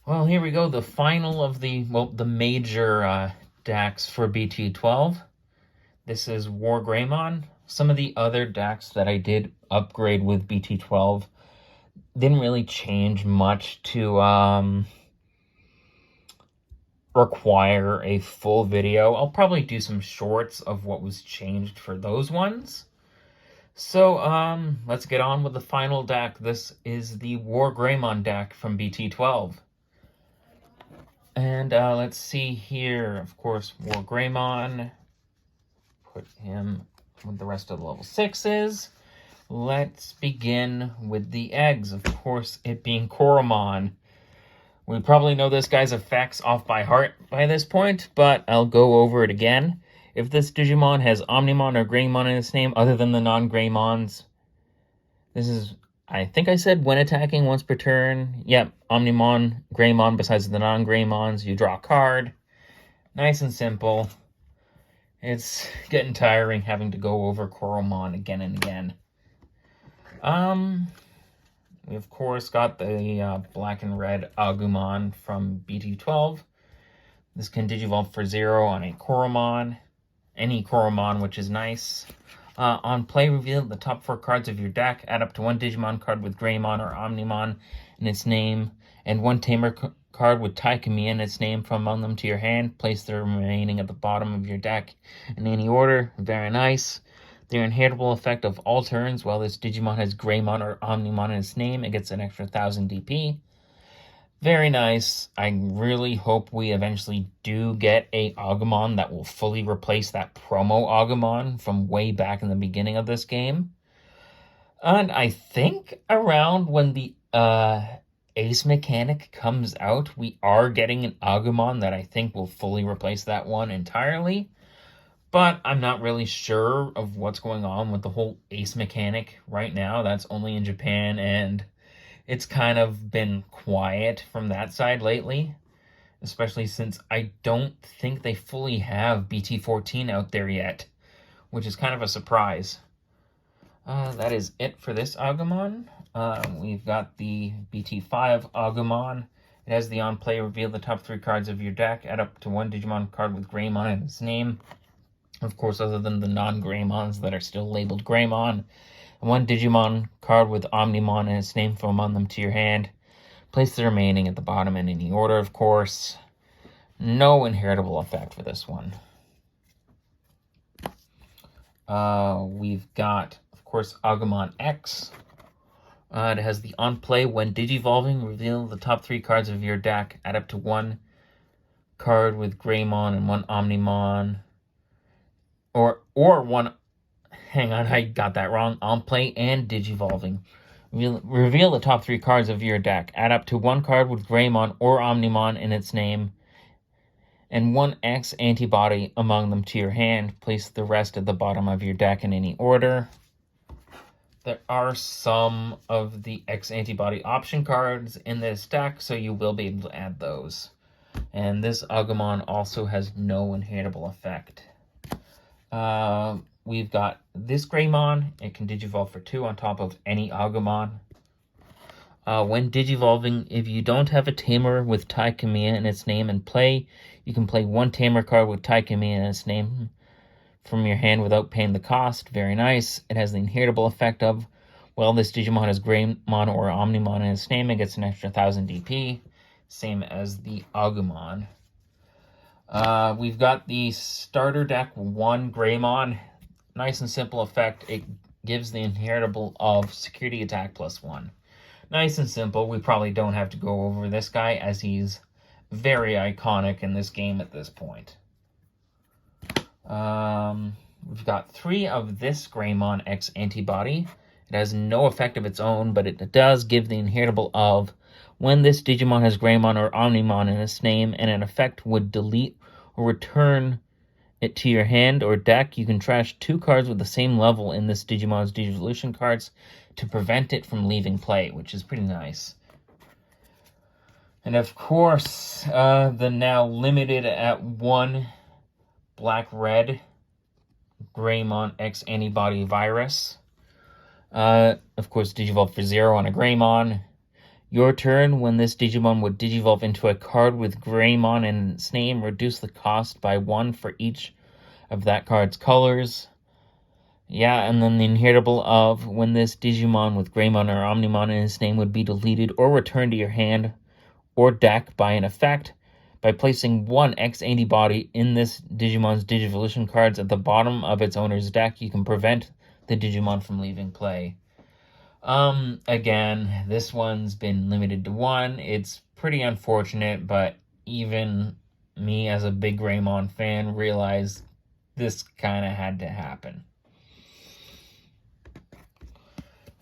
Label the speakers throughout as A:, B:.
A: Well, here we go. The final of the major decks for BT12. This is War Greymon. Some of the other decks that I did upgrade with BT12 didn't really change much to require a full video. I'll probably do some shorts of what was changed for those ones. So, let's get on with the final deck. This is the War Greymon deck from BT12. And let's see here. Of course, War Greymon. Put him with the rest of the level 6s. Let's begin with the eggs. Of course, it being Koromon. We probably know this guy's effects off by heart by this point, but I'll go over it again. If this Digimon has Omnimon or Greymon in its name other than the non-Greymons, this is, I think I said when attacking once per turn. Yep, Omnimon, Greymon besides the non-Greymons, you draw a card. Nice and simple. It's getting tiring having to go over Koromon again and again. We of course got the black and red Agumon from BT12. This can Digivolve for 0 on a Koromon. Any Koromon, which is nice. On play, reveal the top 4 cards of your deck. Add up to 1 Digimon card with Greymon or Omnimon in its name, and 1 Tamer card with Taikami in its name from among them to your hand. Place the remaining at the bottom of your deck in any order. Very nice. Their inheritable effect of all turns, while this Digimon has Greymon or Omnimon in its name, it gets an extra 1000 DP. Very nice. I really hope we eventually do get a Agumon that will fully replace that promo Agumon from way back in the beginning of this game. And I think around when the Ace Mechanic comes out, we are getting an Agumon that I think will fully replace that one entirely. But I'm not really sure of what's going on with the whole Ace Mechanic right now. That's only in Japan, and it's kind of been quiet from that side lately, especially since I don't think they fully have BT14 out there yet, which is kind of a surprise. That is it for this Agumon. We've got the BT5 Agumon. It has the on-play reveal the top 3 cards of your deck. Add up to 1 Digimon card with Greymon in its name. Of course, other than the non-Greymons that are still labeled Greymon. 1 Digimon card with Omnimon in its name from among them to your hand. Place the remaining at the bottom in any order, of course. No inheritable effect for this one. We've got, of course, Agumon X. It has the on-play when Digivolving, reveal the top 3 cards of your deck. Add up to 1 card with Greymon and 1 Omnimon. Or 1... Hang on, I got that wrong. On play and Digivolving. Reveal the top 3 cards of your deck. Add up to 1 card with Greymon or Omnimon in its name, and 1 X antibody among them to your hand. Place the rest at the bottom of your deck in any order. There are some of the X antibody option cards in this deck, so you will be able to add those. And this Agumon also has no inheritable effect. We've got this Greymon. It can Digivolve for 2 on top of any Agumon. When Digivolving, if you don't have a Tamer with Taikamiya in its name in play, you can play 1 Tamer card with Taikamiya in its name from your hand without paying the cost. Very nice. It has the inheritable effect of, well, this Digimon has Greymon or Omnimon in its name, it gets an extra 1000 DP. Same as the Agumon. We've got the starter deck 1 Greymon. Nice and simple effect. It gives the inheritable of security attack +1. Nice and simple. We probably don't have to go over this guy as he's very iconic in this game at this point. We've got 3 of this Greymon X antibody. It has no effect of its own, but it does give the inheritable of when this Digimon has Greymon or Omnimon in its name, and an effect would delete or return it to your hand or deck, you can trash 2 cards with the same level in this Digimon's Digivolution cards to prevent it from leaving play, which is pretty nice. And of course, the now limited at 1 Black-Red Greymon X Antibody Virus. Of course, Digivolve for 0 on a Greymon. Your turn, when this Digimon would Digivolve into a card with Greymon in its name, reduce the cost by 1 for each of that card's colors. Yeah, and then the inheritable of, when this Digimon with Greymon or Omnimon in its name would be deleted or returned to your hand or deck by an effect, by placing one X antibody in this Digimon's Digivolution cards at the bottom of its owner's deck, you can prevent the Digimon from leaving play. Again, this one's been limited to 1. It's pretty unfortunate, but even me as a big Greymon fan realized this kind of had to happen.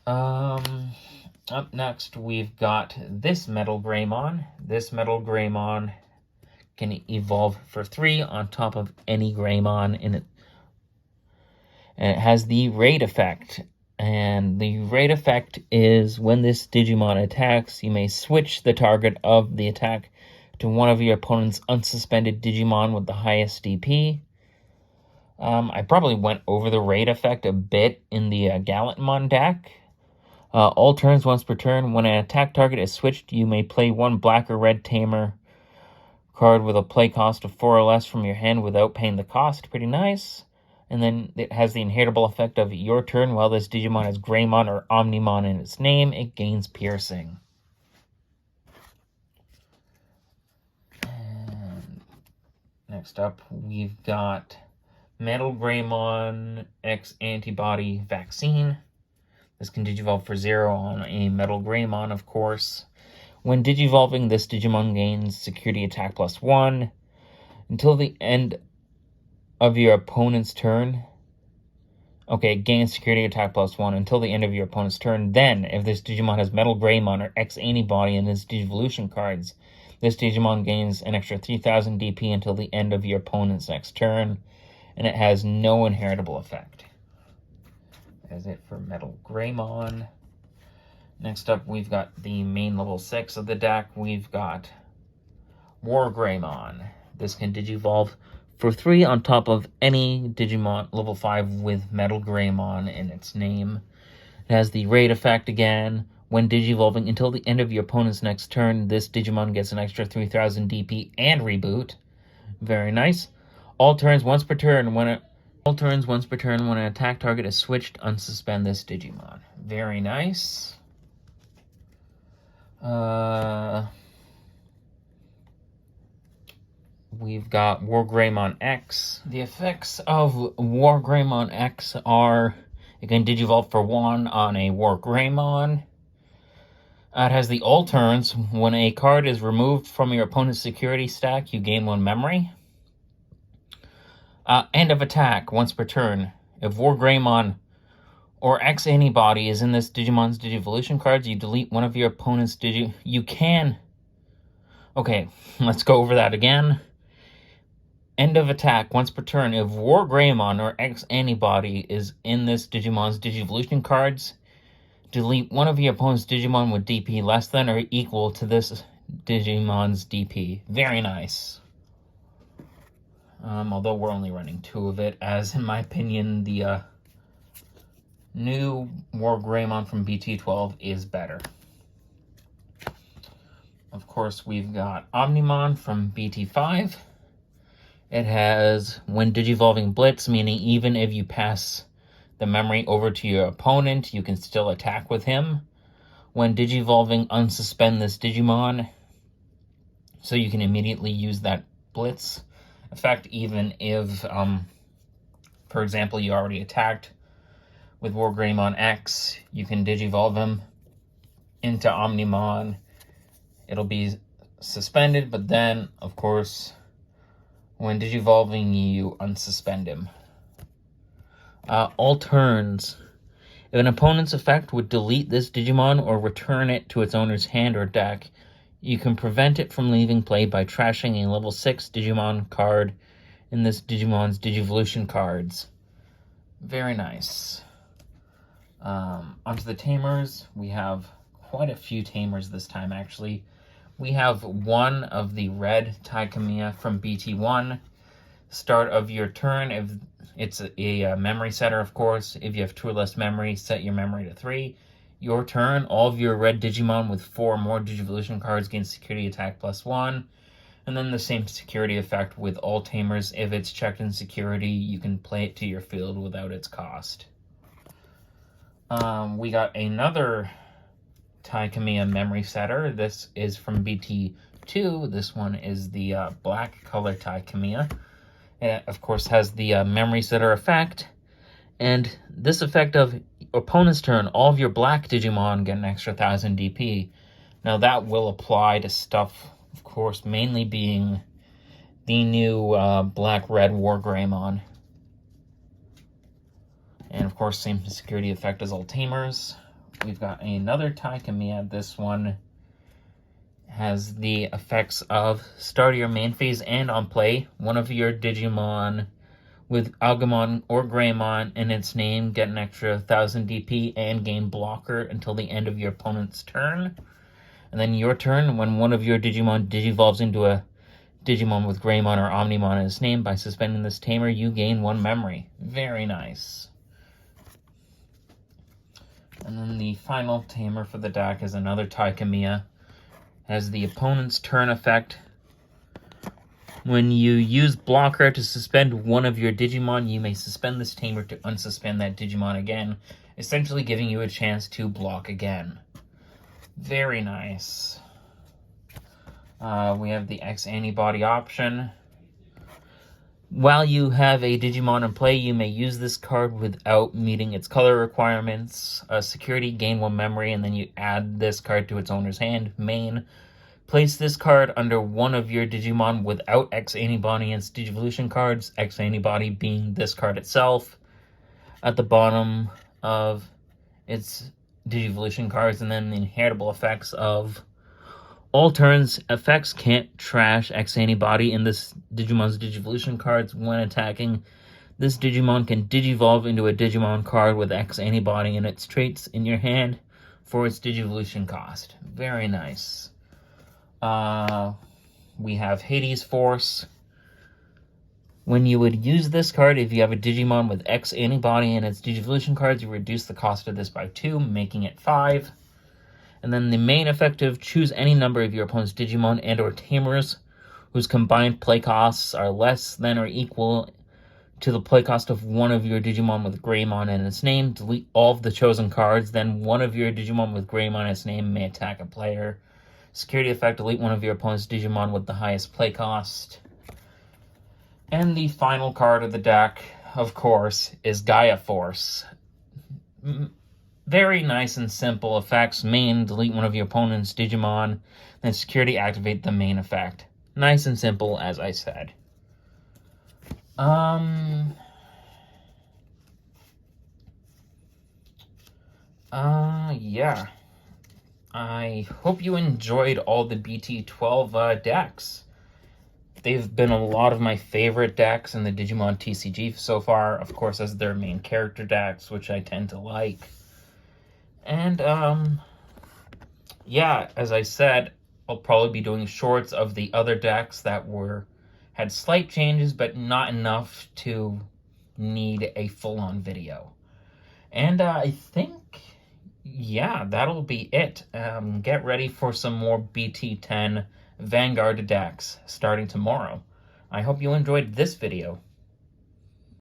A: Up next, we've got this Metal Greymon. This Metal Greymon can evolve for 3 on top of any Greymon in it. And it has the Raid effect. And the Raid effect is when this Digimon attacks, you may switch the target of the attack to one of your opponent's unsuspended Digimon with the highest DP. I probably went over the Raid effect a bit in the Gallantmon deck. All turns, once per turn, when an attack target is switched, you may play one black or red Tamer card with a play cost of 4 or less from your hand without paying the cost. Pretty nice. And then it has the inheritable effect of your turn. While this Digimon has Greymon or Omnimon in its name, it gains piercing. And next up, we've got Metal Greymon X Antibody Vaccine. This can Digivolve for 0 on a Metal Greymon, of course. When Digivolving, this Digimon gains Security Attack +1 until the end of your opponent's turn. Okay, gains Security Attack +1 until the end of your opponent's turn. Then, if this Digimon has Metal Greymon or X Antibody in its Digivolution cards, this Digimon gains an extra 3000 DP until the end of your opponent's next turn, and it has no inheritable effect. That's it for Metal Greymon. Next up, we've got the main level 6 of the deck. We've got War Greymon. This can Digivolve for 3 on top of any Digimon level 5 with Metal Greymon in its name. It has the Raid effect again. When Digivolving until the end of your opponent's next turn, this Digimon gets an extra 3000 DP and reboot. Very nice. All turns once per turn when an attack target is switched, unsuspend this Digimon. Very nice. We've got War Greymon X. The effects of War Greymon X are, it can Digivolve for 1 on a War Greymon. It has the all turns. When a card is removed from your opponent's security stack, you gain 1 memory. End of attack, once per turn. If War Greymon or X Antibody is in this Digimon's Digivolution cards, you delete one of your opponent's you can... Okay, let's go over that again. End of attack, once per turn. If War Greymon or X Antibody is in this Digimon's Digivolution cards, delete one of your opponent's Digimon with DP less than or equal to this Digimon's DP. Very nice. Although we're only running 2 of it, as in my opinion, the new War Greymon from BT12 is better. Of course, we've got Omnimon from BT5. It has when Digivolving Blitz, meaning even if you pass the memory over to your opponent, you can still attack with him. When Digivolving, unsuspend this Digimon, so you can immediately use that Blitz effect, even if, for example, you already attacked with War Greymon X, you can Digivolve him into Omnimon. It'll be suspended, but then, of course, when Digivolving, you unsuspend him. All turns. If an opponent's effect would delete this Digimon or return it to its owner's hand or deck, you can prevent it from leaving play by trashing a level 6 Digimon card in this Digimon's Digivolution cards. Very nice. Onto the Tamers. We have quite a few Tamers this time, actually. We have one of the red Taikamiya from BT1. Start of your turn, if it's a memory setter, of course. If you have 2 or less memory, set your memory to 3. Your turn, all of your red Digimon with 4 or more Digivolution cards gain security attack +1. And then the same security effect with all tamers. If it's checked in security, you can play it to your field without its cost. We got another Tai Kamiya memory setter. This is from BT2. This one is the black color Tai Kamiya. It, of course, has the memory setter effect. And this effect of opponent's turn, all of your black Digimon get an extra 1000 DP. Now that will apply to stuff, of course, mainly being the new Black-Red Wargreymon. And of course, same security effect as all tamers. We've got another Tai Kamiya. This one has the effects of start of your main phase and on play. One of your Digimon with Agumon or Greymon in its name get an extra 1000 DP and gain blocker until the end of your opponent's turn. And then your turn, when one of your Digimon digivolves into a Digimon with Greymon or Omnimon in its name, by suspending this tamer, you gain 1 memory. Very nice. And then the final tamer for the deck is another Tai Kamiya. Has the opponent's turn effect. When you use blocker to suspend one of your Digimon, you may suspend this tamer to unsuspend that Digimon again, essentially giving you a chance to block again. Very nice. We have the X antibody option. While you have a Digimon in play, you may use this card without meeting its color requirements. Security, gain 1 memory, and then you add this card to its owner's hand. Main, place this card under one of your Digimon without X antibody and its Digivolution cards, X antibody being this card itself, at the bottom of its Digivolution cards, and then the inheritable effects of all turns, effects can't trash X antibody in this Digimon's Digivolution cards. When attacking, this Digimon can Digivolve into a Digimon card with X antibody and its traits in your hand for its Digivolution cost. Very nice. We have Hades Force. When you would use this card, if you have a Digimon with X antibody and its Digivolution cards, you reduce the cost of this by 2, making it 5. And then the main effective, choose any number of your opponent's Digimon and or tamers whose combined play costs are less than or equal to the play cost of one of your Digimon with Greymon in its name. Delete all of the chosen cards, then one of your Digimon with Greymon in its name may attack a player. Security effect, delete one of your opponent's Digimon with the highest play cost. And the final card of the deck, of course, is Gaia Force. Very nice and simple effects. Main, delete one of your opponent's Digimon. Then security, activate the main effect. Nice and simple, as I said. Yeah. I hope you enjoyed all the BT12 decks. They've been a lot of my favorite decks in the Digimon TCG so far, of course, as their main character decks, which I tend to like. And, yeah, as I said, I'll probably be doing shorts of the other decks that had slight changes, but not enough to need a full-on video. And I think, yeah, that'll be it. Get ready for some more BT10 Vanguard decks starting tomorrow. I hope you enjoyed this video.